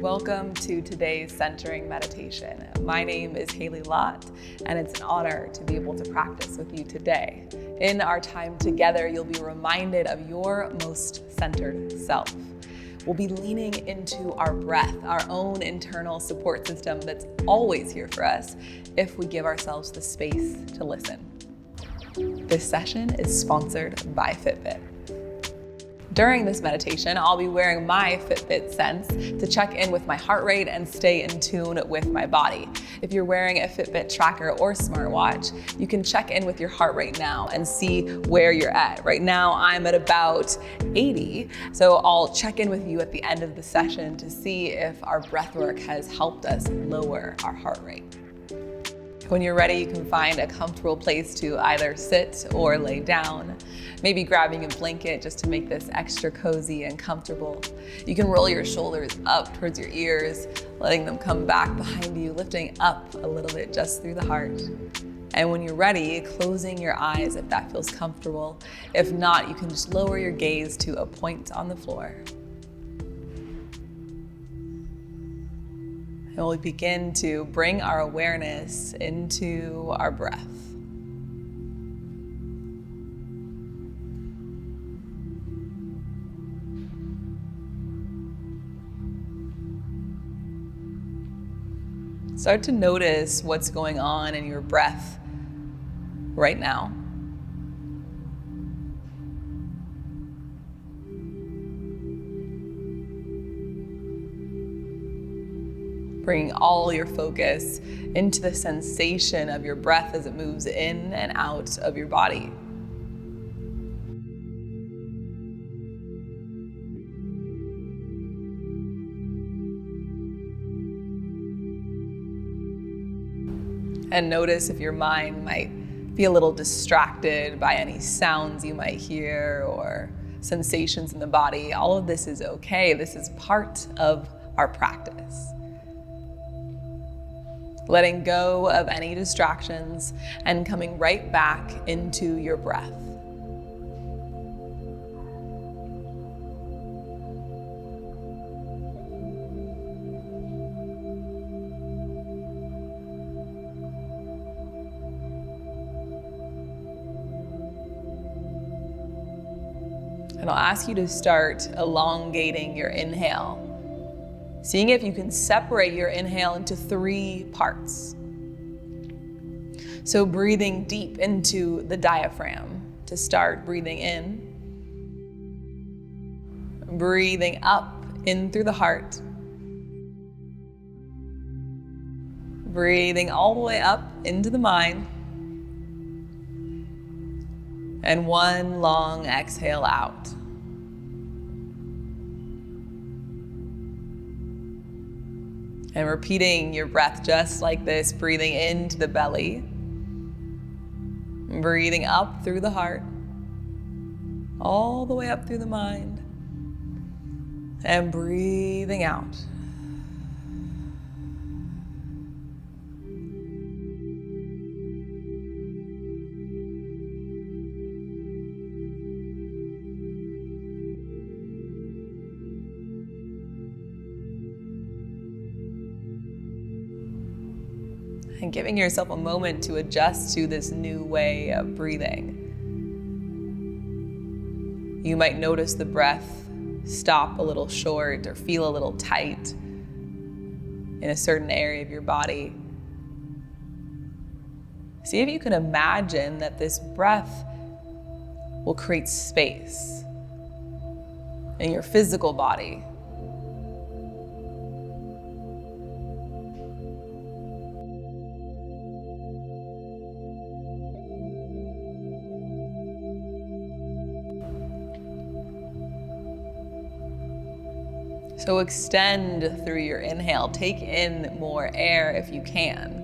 Welcome to today's centering meditation. My name is Haley Lott, and it's an honor to be able to practice with you today. In our time together, you'll be reminded of your most centered self. We'll be leaning into our breath, our own internal support system that's always here for us if we give ourselves the space to listen. This session is sponsored by Fitbit. During this meditation, I'll be wearing my Fitbit Sense to check in with my heart rate and stay in tune with my body. If you're wearing a Fitbit tracker or smartwatch, you can check in with your heart rate now and see where you're at. Right now, I'm at about 80, so I'll check in with you at the end of the session to see if our breath work has helped us lower our heart rate. When you're ready, you can find a comfortable place to either sit or lay down, maybe grabbing a blanket just to make this extra cozy and comfortable. You can roll your shoulders up towards your ears, letting them come back behind you, lifting up a little bit just through the heart. And when you're ready, closing your eyes if that feels comfortable. If not, you can just lower your gaze to a point on the floor. And we'll begin to bring our awareness into our breath. Start to notice what's going on in your breath right now. Bringing all your focus into the sensation of your breath as it moves in and out of your body. And notice if your mind might be a little distracted by any sounds you might hear or sensations in the body. All of this is okay. This is part of our practice. Letting go of any distractions and coming right back into your breath. And I'll ask you to start elongating your inhale. Seeing if you can separate your inhale into 3 parts. So breathing deep into the diaphragm to start breathing in. Breathing up in through the heart. Breathing all the way up into the mind. And one long exhale out. And repeating your breath just like this, breathing into the belly, breathing up through the heart, all the way up through the mind, and breathing out. And giving yourself a moment to adjust to this new way of breathing. You might notice the breath stop a little short or feel a little tight in a certain area of your body. See if you can imagine that this breath will create space in your physical body. So extend through your inhale. Take in more air if you can.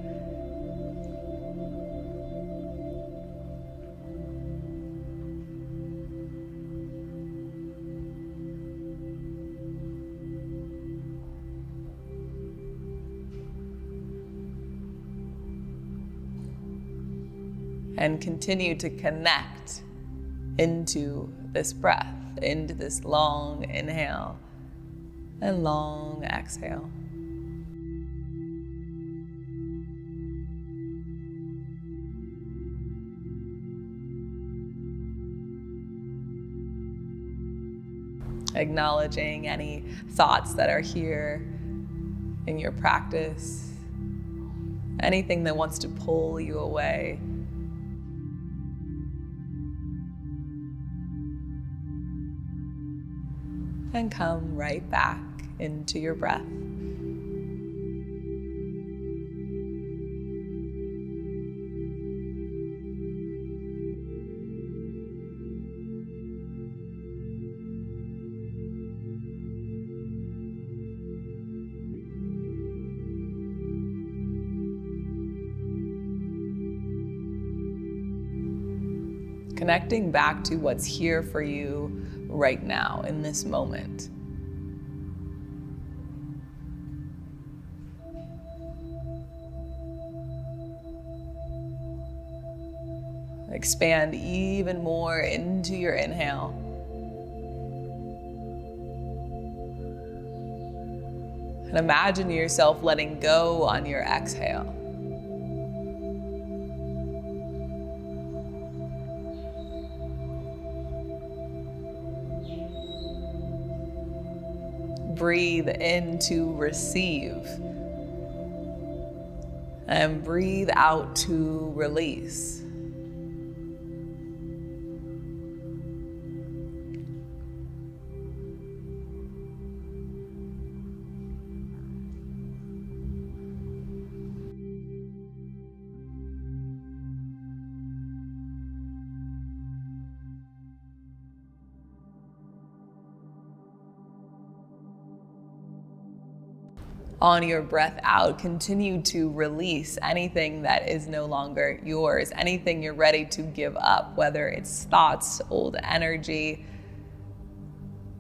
And continue to connect into this breath, into this long inhale and long exhale. Acknowledging any thoughts that are here in your practice, anything that wants to pull you away. And come right back into your breath. Connecting back to what's here for you right now in this moment. Expand even more into your inhale. And imagine yourself letting go on your exhale. Breathe in to receive. And breathe out to release. On your breath out, continue to release anything that is no longer yours, anything you're ready to give up, whether it's thoughts, old energy,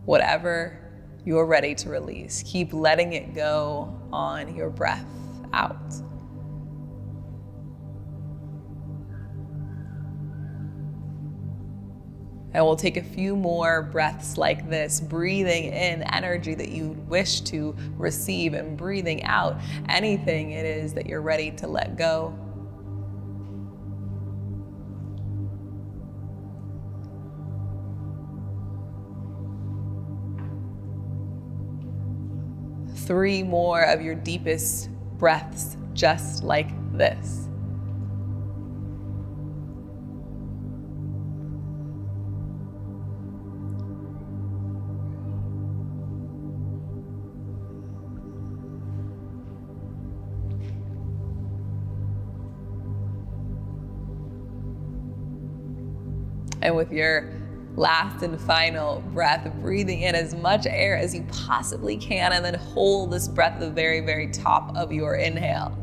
whatever you're ready to release. Keep letting it go on your breath out. And we'll take a few more breaths like this, breathing in energy that you wish to receive and breathing out anything it is that you're ready to let go. Three more of your deepest breaths just like this. And with your last and final breath, breathing in as much air as you possibly can, and then hold this breath at the very, very top of your inhale.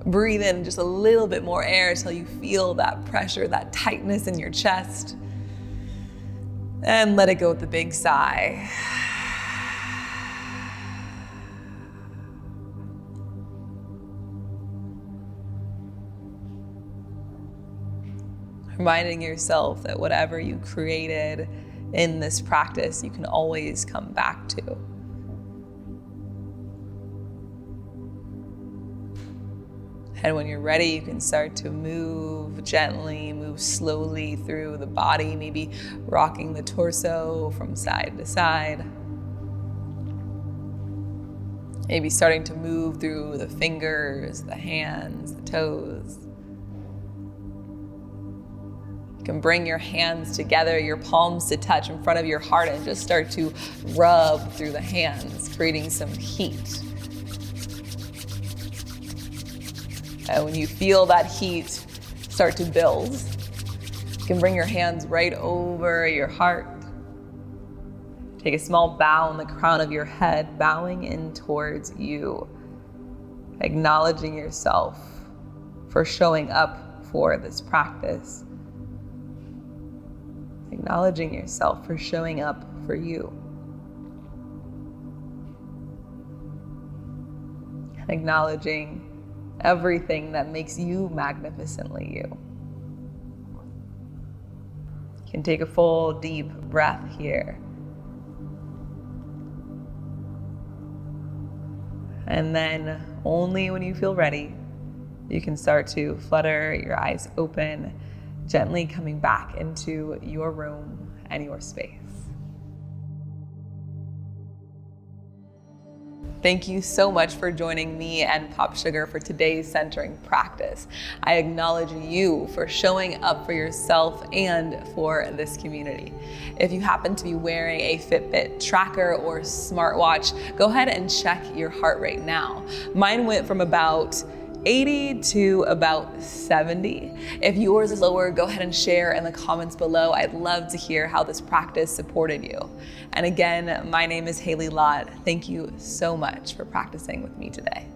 Breathe in just a little bit more air until you feel that pressure, that tightness in your chest. And let it go with the big sigh. Reminding yourself that whatever you created in this practice, you can always come back to. And when you're ready, you can start to move gently, move slowly through the body, maybe rocking the torso from side to side. Maybe starting to move through the fingers, the hands, the toes. You can bring your hands together, your palms to touch in front of your heart, and just start to rub through the hands, creating some heat. And when you feel that heat start to build, you can bring your hands right over your heart. Take a small bow on the crown of your head, bowing in towards you, acknowledging yourself for showing up for this practice. Acknowledging yourself for showing up for you. Acknowledging everything that makes you magnificently you. You can take a full, deep breath here. And then only when you feel ready, you can start to flutter your eyes open, gently coming back into your room and your space. Thank you so much for joining me and Pop Sugar for today's centering practice. I acknowledge you for showing up for yourself and for this community. If you happen to be wearing a Fitbit tracker or smartwatch, go ahead and check your heart rate now. Mine went from about 80 to about 70. If yours is lower, go ahead and share in the comments below. I'd love to hear how this practice supported you. And again, my name is Haley Lott. Thank you so much for practicing with me today.